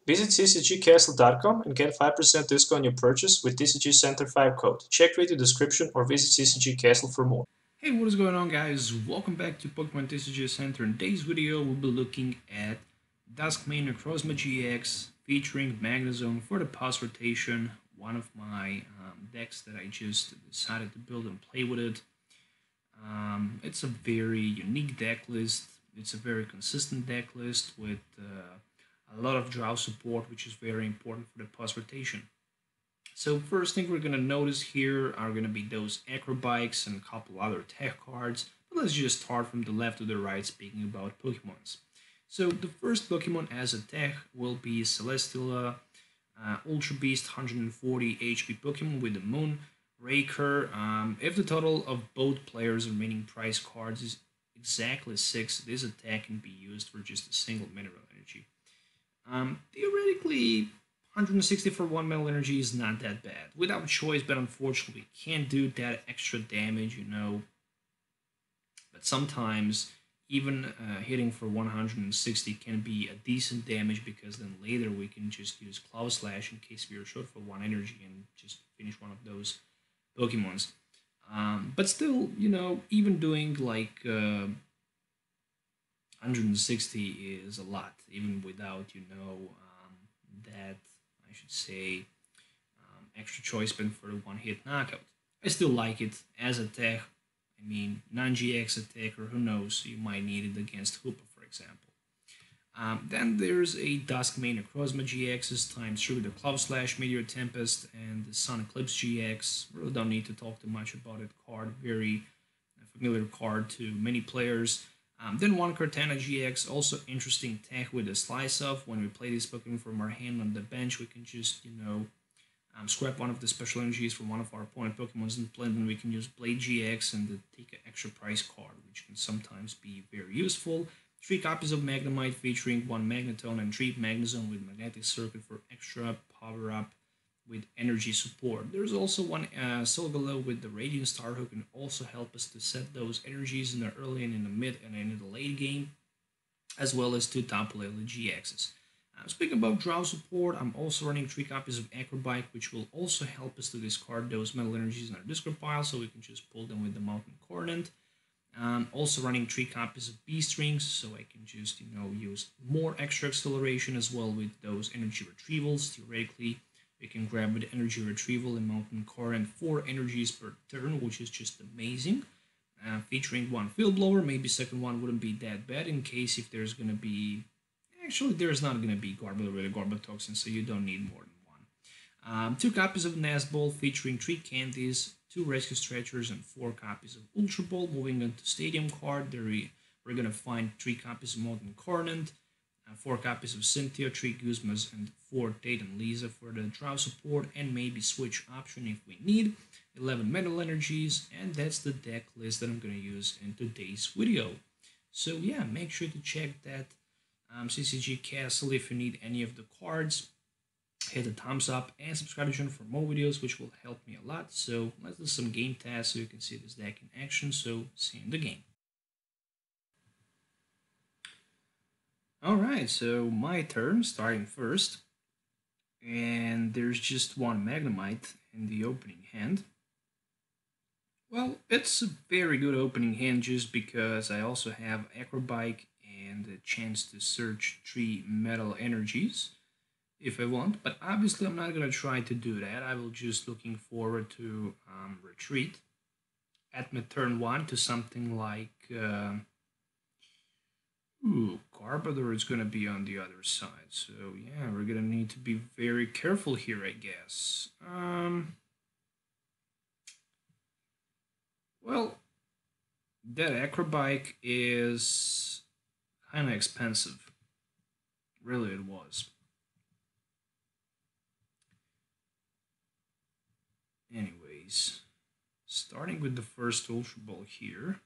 Visit ccgcastle.com and get 5% discount on your purchase with TCG Center 5 code. Check video description or visit CCG Castle for more. Hey, what is going on, guys? Welcome back to Pokemon TCG Center. In today's video, we'll be looking at Dusk main Necrozma-GX featuring Magnezone for the past rotation. One of my decks that I just decided to build and play with it. It's a very unique deck list. It's a very consistent deck list with a lot of draw support, which is very important for the past rotation. So first thing we're going to notice here are going to be those Acro Bikes and a couple other tech cards. But let's just start from the left to the right, speaking about Pokemons. So the first Pokemon as a tech will be Celesteela Ultra Beast 140 HP Pokemon with the Moon Raker. If the total of both players' remaining prize cards is exactly 6, this attack can be used for just a single mineral energy. Theoretically, 160 for 1 metal energy is not that bad. Without choice, but unfortunately, we can't do that extra damage, you know. But sometimes, even hitting for 160 can be a decent damage, because then later we can just use Claw Slash in case we are short for 1 energy and just finish one of those Pokemons. But still, you know, even doing like 160 is a lot, even without, you know, that, I should say, extra choice spin for the one-hit knockout. I still like it as a tech. I mean, non-GX attacker, who knows, you might need it against Hoopa, for example. Then there's a Dusk main Necrozma-GX times 3 with the Cloud Slash, Meteor Tempest, and the Sun Eclipse GX. Really don't need to talk too much about that card. Very familiar card to many players. Then one Kartana-GX, also interesting tech with a Slice Off. When we play this Pokemon from our hand on the bench, we can just, you know, scrap one of the special energies from one of our opponent Pokemons and play, then we can use Blade GX and take an extra price card, which can sometimes be very useful. 3 copies of Magnemite featuring 1 Magneton and 3 Magnezone with Magnetic Circuit for extra power up with energy support. There's also one Solgaleo with the Radiant Star, who can also help us to set those energies in the early and in the mid and in the late game, as well as 2 Tapu Lele-GXs. Speaking about draw support, I'm also running 3 copies of Acro Bike, which will also help us to discard those metal energies in our discard pile, so we can just pull them with the Mountain Coordinate. Also running 3 copies of Beast Rings, so I can just, you know, use more extra acceleration as well with those energy retrievals. Theoretically, we can grab with energy retrieval and Mountain Coordinate 4 energies per turn, which is just amazing. Featuring 1 Field Blower, maybe second one wouldn't be that bad in case if there's going to be... Actually, there's not going to be Garbodor with a Garbotoxin, so you don't need more than 1. 2 copies of Nazball featuring 3 candies, 2 Rescue Stretchers, and 4 copies of Ultra Ball. Moving on to Stadium card, there we're going to find 3 copies of Mountain Coordinate, 4 copies of Cynthia, 3 Guzmas, and 4 Tate and Lisa for the draw support, and maybe switch option if we need. 11 metal energies, and that's the deck list that I'm going to use in today's video. So yeah, make sure to check that CCG Castle if you need any of the cards. Hit the thumbs up and subscribe to the channel for more videos, which will help me a lot. So let's do some game tests so you can see this deck in action. So see you in the game. Alright, so my turn, starting first. And there's just 1 Magnemite in the opening hand. Well, it's a very good opening hand just because I also have Acro Bike and a chance to search 3 metal energies if I want, but obviously I'm not going to try to do that. I will just looking forward to retreat at my turn 1 to something like Garbodor is going to be on the other side, so yeah, we're going to need to be very careful here, I guess. Well, that Acro Bike is kind of expensive. Really, it was. Anyways, starting with the first Ultra Ball here.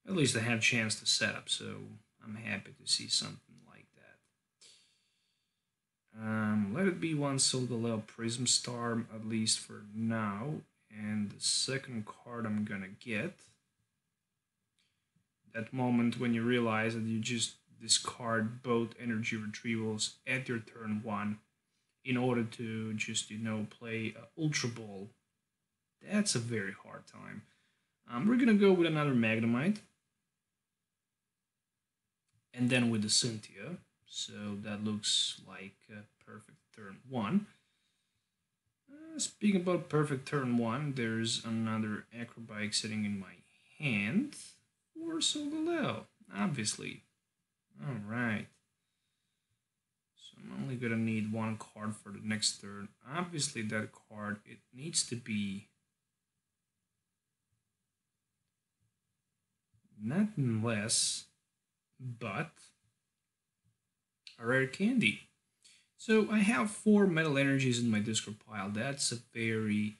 At least I have a chance to set up, so I'm happy to see something like that. Let it be 1 Solgaleo Prism Star, at least for now. And the second card I'm gonna get, that moment when you realize that you just discard both energy retrievals at your turn 1 in order to just, play Ultra Ball. That's a very hard time. We're gonna go with another Magnemite. And then with the Cynthia. So that looks like a perfect turn 1. Speaking about perfect turn 1, there's another Acro Bike sitting in my hand for Solgaleo, obviously. Alright. So I'm only gonna need 1 card for the next turn. Obviously that card, it needs to be nothing less but a rare candy. So I have 4 metal energies in my discard pile. That's a very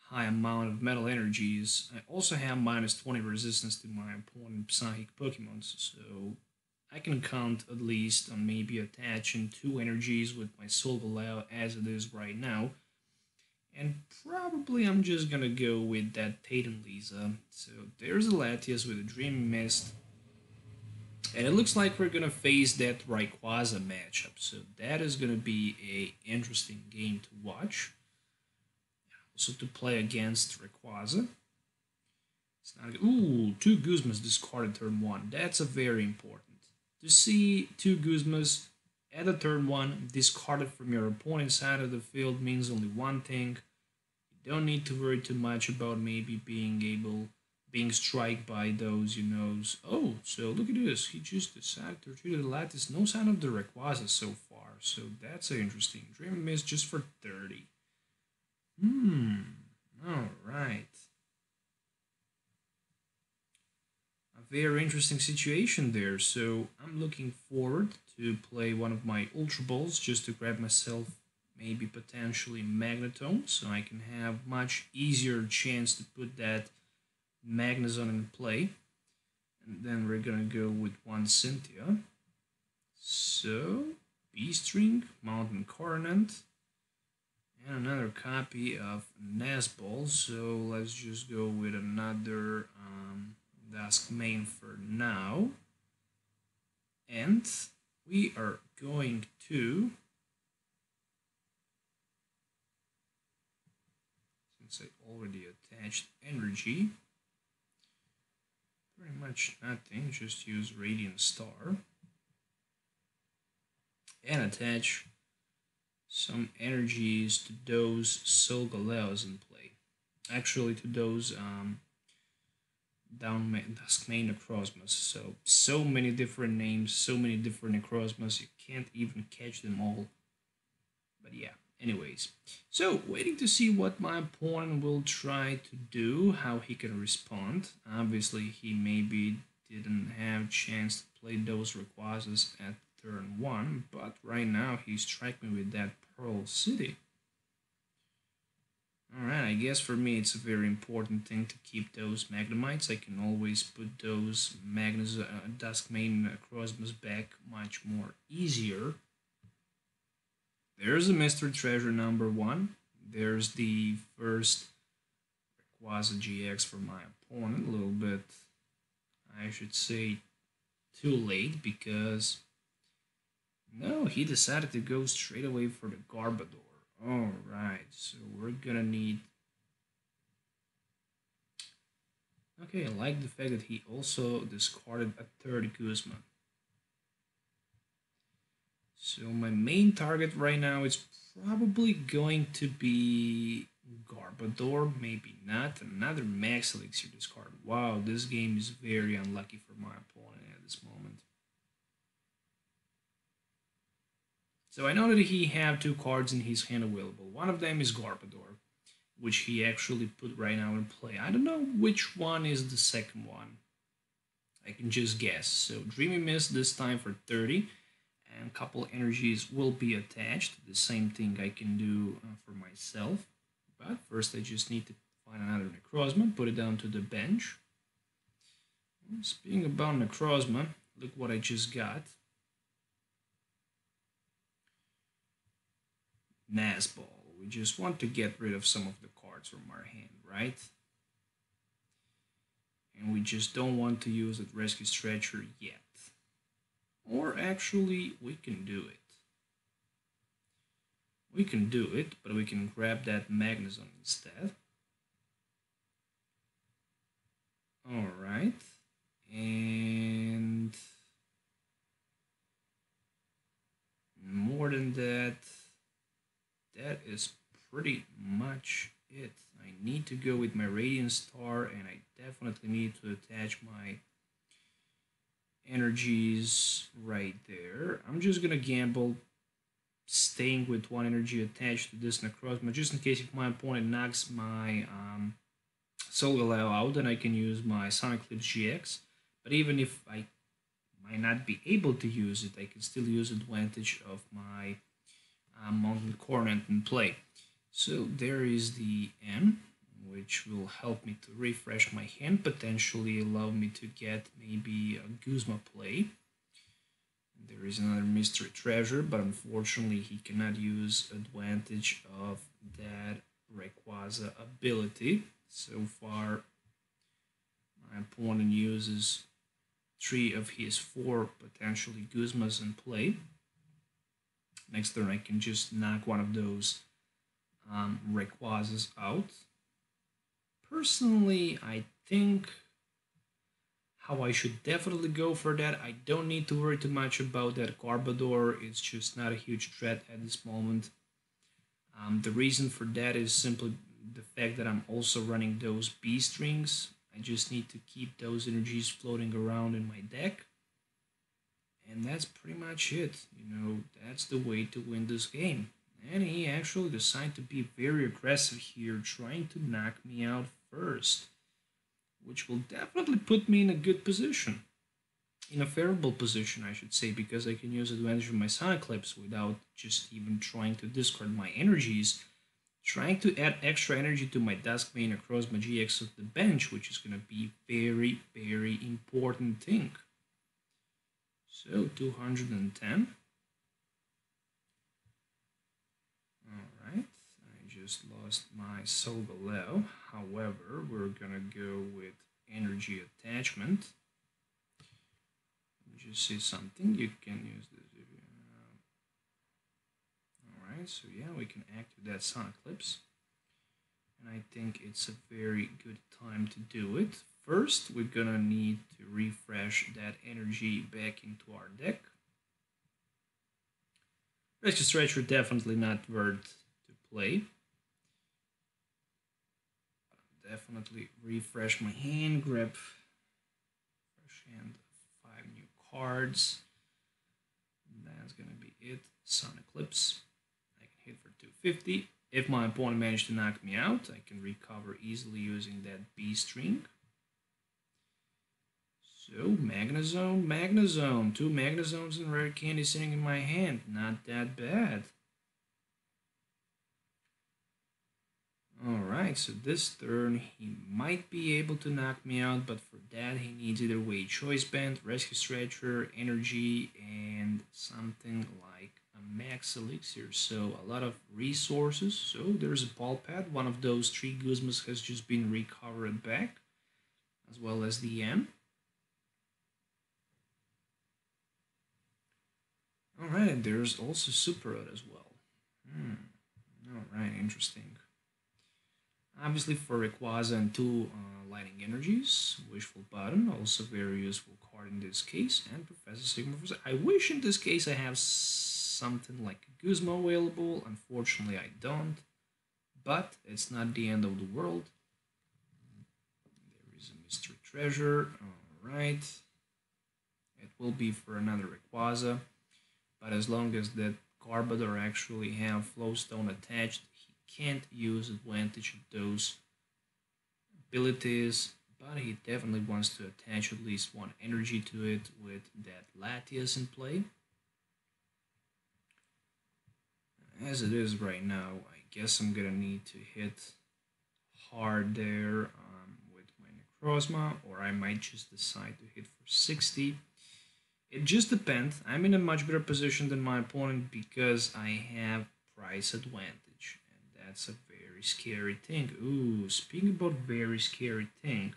high amount of metal energies. I also have minus 20 resistance to my opponent psychic Pokemon, so I can count at least on maybe attaching 2 energies with my Solgaleo as it is right now. And probably I'm just gonna go with that Tatum Lisa. So there's a Latias with a Dream Mist. And it looks like we're gonna face that Rayquaza matchup, so that is gonna be a interesting game to watch. Also to play against Rayquaza. It's not good. Ooh, 2 Guzmas discarded turn 1. That's a very important. To see 2 Guzmas at a turn 1 discarded from your opponent's side of the field means only one thing. You don't need to worry too much about maybe being struck by those, Oh, so look at this. He just decided to retreat to the lattice. No sign of the Rayquaza so far. So that's interesting. Dream Mist just for 30. Alright. A very interesting situation there. So I'm looking forward to play one of my Ultra Balls just to grab myself maybe potentially Magneton. So I can have much easier chance to put that Magnezone in play, and then we're gonna go with 1 Cynthia. So Beast Ring, Mountain Coronet, and another copy of Nazball. So let's just go with another Dusk main for now, and we are going to, since I already attached energy, pretty much nothing, just use Radiant Star and attach some energies to those Solgaleos in play. Actually, to those Dusk main Necrozmas. So many different names, so many different Necrozmas, you can't even catch them all. But yeah. Anyways, so waiting to see what my opponent will try to do, how he can respond. Obviously, he maybe didn't have a chance to play those Rayquazas at turn 1, but right now he struck me with that Pearl City. Alright, I guess for me it's a very important thing to keep those Magnemites. I can always put those Dusk main Necrozmas back much more easier. There's a mystery treasure number 1. There's the first Rayquaza GX for my opponent. A little bit, I should say, too late because no, he decided to go straight away for the Garbodor. Alright, so we're gonna need... Okay, I like the fact that he also discarded a 3rd Guzma. So my main target right now is probably going to be Garbodor, maybe not. Another Max Elixir discard. Wow, this game is very unlucky for my opponent at this moment. So I know that he have 2 cards in his hand available. One of them is Garbodor, which he actually put right now in play. I don't know which one is the second one. I can just guess. So Dreamy Mist this time for 30. And a couple energies will be attached. The same thing I can do for myself. But first I just need to find another Necrozma, put it down to the bench. Speaking about Necrozma, look what I just got. Nazball. We just want to get rid of some of the cards from our hand, right? And we just don't want to use that Rescue Stretcher yet. Or actually, we can do it. We can do it, but we can grab that Magnezone instead. Alright. And more than that, that is pretty much it. I need to go with my Radiant Star, and I definitely need to attach my energies right there. I'm just gonna gamble staying with one energy attached to this Necrozma, just in case if my opponent knocks my Solgaleo out, then I can use my Celesteela-GX. But even if I might not be able to use it, I can still use advantage of my Mountain Coronet in play. So there is the N, which will help me to refresh my hand, potentially allow me to get maybe a Guzma play. There is another Mystery Treasure, but unfortunately he cannot use advantage of that Rayquaza ability. So far, my opponent uses 3 of his 4 potentially Guzmas in play. Next turn I can just knock one of those Rayquazas out. Personally, I think how I should definitely go for that. I don't need to worry too much about that Garbodor. It's just not a huge threat at this moment. The reason for that is simply the fact that I'm also running those Beast Rings. I just need to keep those energies floating around in my deck. And that's pretty much it. You know, that's the way to win this game. And he actually decided to be very aggressive here, trying to knock me out first, which will definitely put me in a good position. In a favorable position, I should say, because I can use advantage of my Sun Eclipse without just even trying to discard my energies. Trying to add extra energy to my Dusk main Necrozma-GX of the bench, which is going to be very, very important thing. So, 210. Alright, I just lost my Solgaleo. However, we're going to go with Energy Attachment. Let me just say something. You can use this. Alright, so yeah, we can activate that Sun Eclipse. And I think it's a very good time to do it. First, we're gonna need to refresh that energy back into our deck. Rescue Stretcher definitely not worth to play. Definitely refresh my hand, grab fresh hand, 5 new cards. And that's gonna be it. Sun Eclipse. I can hit for 250. If my opponent managed to knock me out, I can recover easily using that Beast Ring. So, Magnezone. 2 Magnezones and rare candy sitting in my hand. Not that bad. Alright, so this turn he might be able to knock me out, but for that he needs either way Choice Band, Rescue Stretcher, Energy, and something like a Max Elixir. So a lot of resources. So there's a Ball Pad. One of those 3 Guzmas has just been recovered back, as well as the M. Alright, and there's also Super Road as well. Alright, interesting. Obviously for Rayquaza and 2 Lightning Energies, Wishful Button, also very useful card in this case, and Professor Sigma. I wish in this case I have something like a Guzma available. Unfortunately I don't, but it's not the end of the world. There is a Mystery Treasure. Alright, it will be for another Rayquaza, but as long as that Garbodor actually have Flowstone attached, he can't use advantage of those abilities, but he definitely wants to attach at least 1 energy to it with that Latias in play. As it is right now, I guess I'm gonna need to hit hard there with my Necrozma, or I might just decide to hit for 60. It just depends. I'm in a much better position than my opponent because I have price advantage, and that's a very scary thing. Ooh, speaking about very scary thing,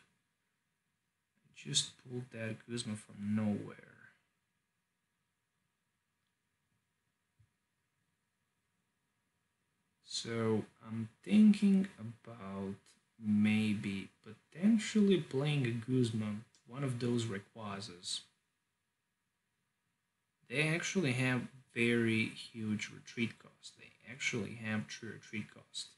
I just pulled that Guzma from nowhere. So I'm thinking about maybe potentially playing a Guzma, one of those Rayquazas. They actually have very huge retreat cost. They actually have true retreat cost.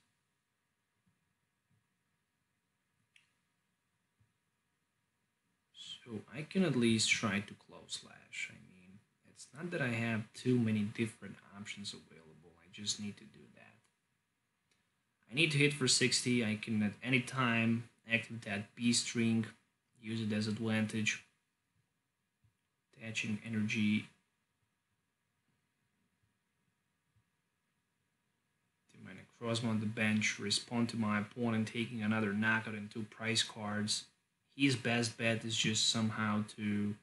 So I can at least try to close slash. I mean, it's not that I have too many different options available. I just need to do that. I need to hit for 60. I can at any time activate that Beast Ring, use it as advantage. Attaching energy to my Necrozma on the bench, respond to my opponent, taking another knockout and 2 prize cards. His best bet is just somehow to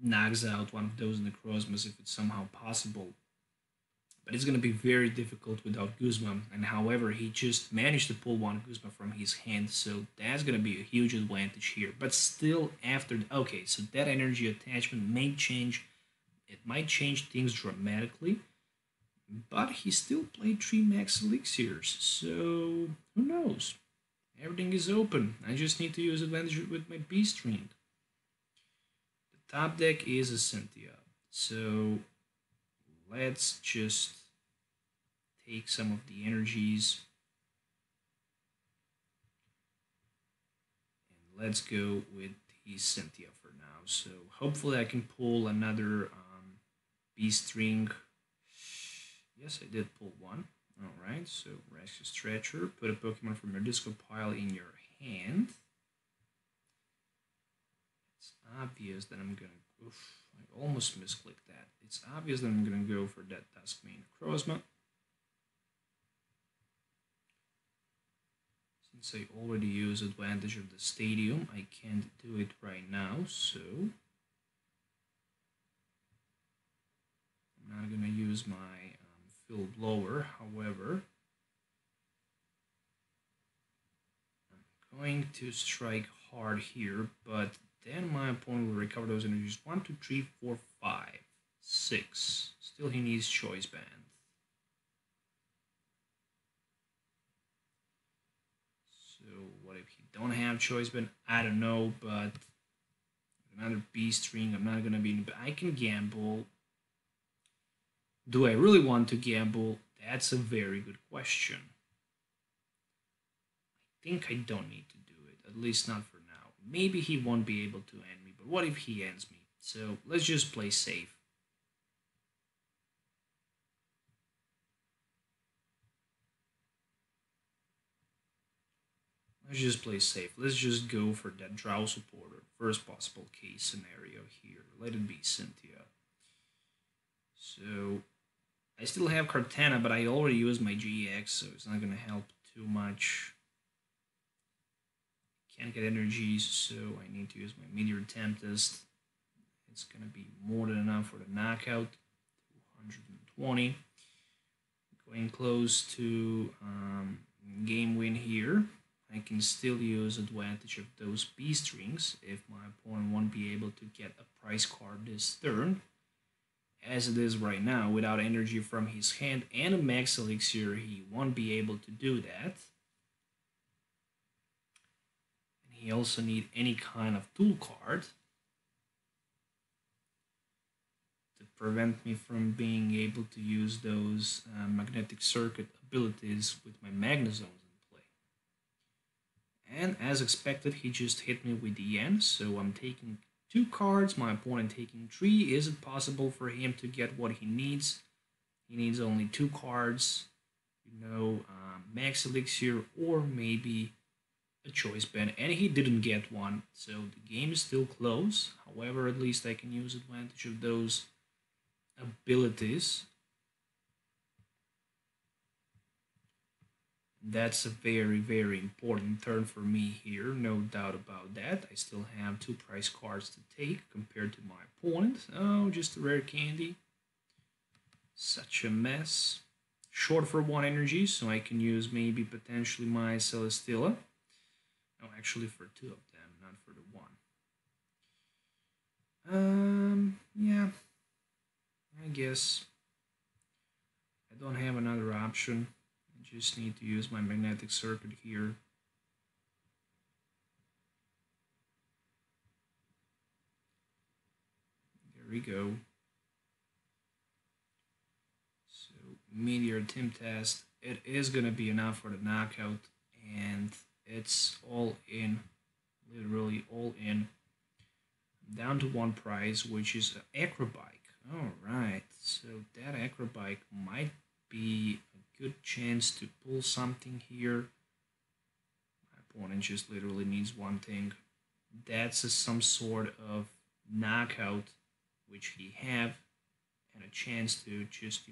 knocks out one of those Necrozmas if it's somehow possible. But it's going to be very difficult without Guzma, and however, he just managed to pull one Guzma from his hand, so that's going to be a huge advantage here. But still, after... Okay, so that energy attachment may change. It might change things dramatically, but he still played 3 max elixirs, so who knows? Everything is open. I just need to use advantage with my Beast Ring. The top deck is a Cynthia, so let's just take some of the energies and let's go with the Cynthia for now. So hopefully I can pull another Beast Ring. Yes, I did pull one. Alright, so Rescue Stretcher. Put a Pokemon from your discard pile in your hand. It's obvious that I'm gonna... Oof, I almost misclicked that. It's obvious that I'm gonna go for that Dusk main Necrozma. Since I already use advantage of the stadium, I can't do it right now, so I'm not gonna use my Field Blower. However, I'm going to strike hard here, but then my opponent will recover those energies. 1, 2, 3, 4, 5, 6. Still he needs Choice Band. So what if he don't have Choice Band? I don't know, but another Beast Ring, I'm not gonna be... I can gamble. Do I really want to gamble? That's a very good question. I think I don't need to do it, at least not for now. Maybe he won't be able to end me, but what if he ends me? So let's just play safe. Let's just play safe. Let's just go for that Drow supporter. First possible case scenario here. Let it be Cynthia. So I still have Kartana, but I already used my GX, so it's not going to help too much. Can't get energies, so I need to use my Meteor Tempest. It's going to be more than enough for the knockout. 220. Going close to game win here. I can still use advantage of those Beast Rings if my opponent won't be able to get a prize card this turn. As it is right now, without energy from his hand and a max elixir, he won't be able to do that. And he also needs any kind of tool card to prevent me from being able to use those magnetic circuit abilities with my Magnezones in play. And as expected, he just hit me with the N, so I'm taking 2 cards, my opponent taking 3. Is it possible for him to get what he needs? He needs only 2 cards, max elixir or maybe a choice band, and he didn't get one, so the game is still close. However, at least I can use advantage of those abilities. That's a very, very important turn for me here, no doubt about that. I still have 2 prize cards to take compared to my opponent. Oh, just a rare candy. Such a mess. Short for 1 energy, so I can use maybe potentially my Celesteela. No, actually for 2 of them, not for the 1. Yeah. I guess at I don't have another option. I just need to use my magnetic circuit here. There we go. So, Meteor Tim Test. It is going to be enough for the knockout, and it's all in. Literally all in. Down to one prize, which is an Acro Bike. Alright, so that Acro Bike might be a good chance to pull something here. My opponent just literally needs one thing. That's some sort of knockout, which he have, and a chance to just,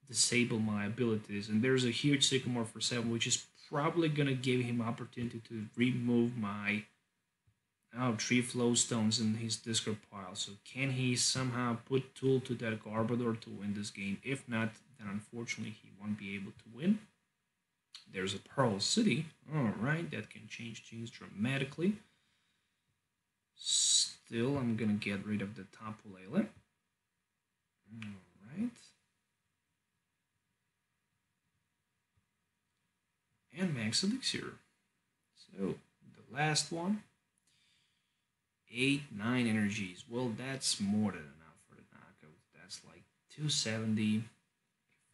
disable my abilities. And there's a huge Sycamore for 7, which is probably going to give him opportunity to remove my 3 flow stones in his discard pile. So can he somehow put tool to that Garbodor to win this game? If not, then unfortunately he won't be able to win. There's a Pearl City. Alright, that can change things dramatically. Still, I'm gonna get rid of the Tapu Lele. Alright. And Max Elixir. So, the last one. 8, 9 energies. Well, that's more than enough for the knockout. That's like 270. If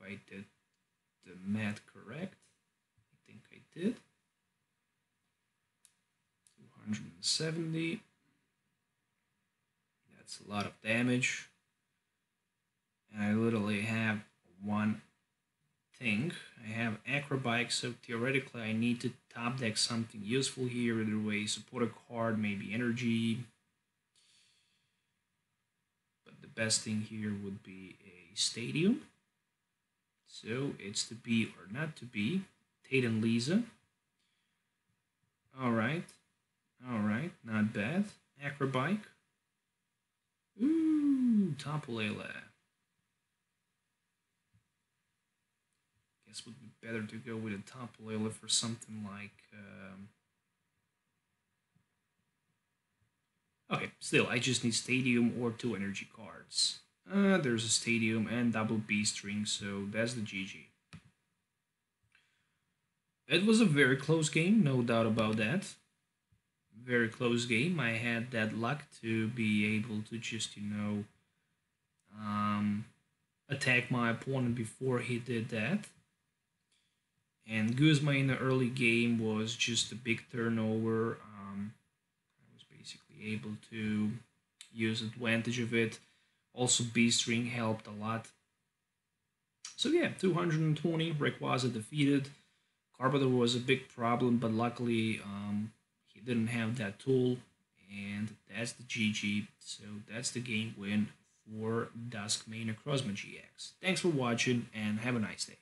I did the math correct. I think I did. 270. That's a lot of damage. And I literally have one thing. I have Acro Bike, so theoretically I need to top deck something useful here. Either way, support a card, maybe energy. But the best thing here would be a Stadium. So it's to be or not to be. Tate and Lisa. Alright, not bad. Acro Bike. Ooh, Tapu Lele. Guess would be better to go with a Tapu Lele for something like. Okay, still, I just need Stadium or 2 energy cards. There's a Stadium and double Beast Ring, so that's the GG. It was a very close game, no doubt about that. Very close game. I had that luck to be able to just, attack my opponent before he did that. And Guzma in the early game was just a big turnover. I was basically able to use advantage of it. Also, Beast Ring helped a lot. So yeah, 220, Rayquaza defeated. Garbodor was a big problem, but luckily he didn't have that tool, and that's the GG. So that's the game win for Dusk main Necrozma-GX. Thanks for watching, and have a nice day.